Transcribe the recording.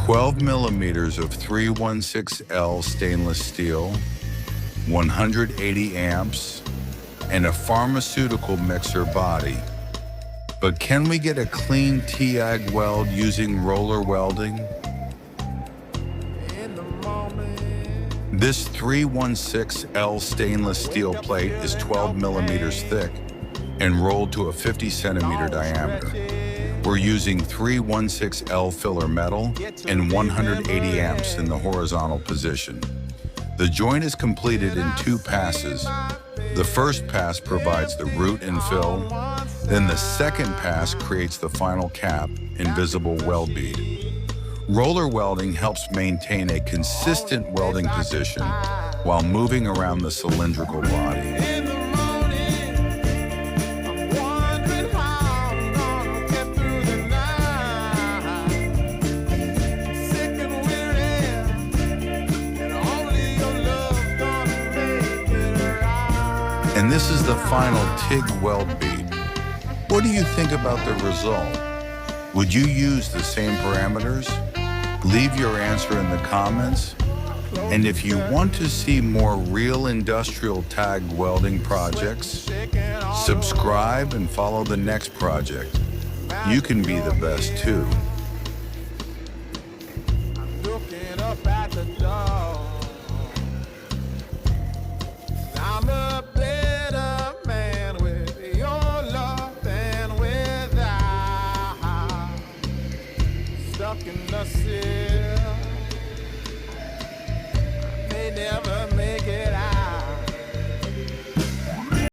12 millimeters of 316L stainless steel, 180 amps, and a pharmaceutical mixer body. But can we get a clean TIG weld using roller welding? This 316L stainless steel plate is 12 millimeters thick and rolled to a 50 centimeter diameter. We're using 316L filler metal and 180 amps in the horizontal position. The joint is completed in 2 passes. The first pass provides the root and fill, then the second pass creates the final cap in visible weld bead. Roller welding helps maintain a consistent welding position while moving around the cylindrical body. And this is the final TIG weld bead. What do you think about the result? Would you use the same parameters? Leave your answer in the comments. And if you want to see more real industrial TIG welding projects, subscribe and follow the next project. You can be the best too.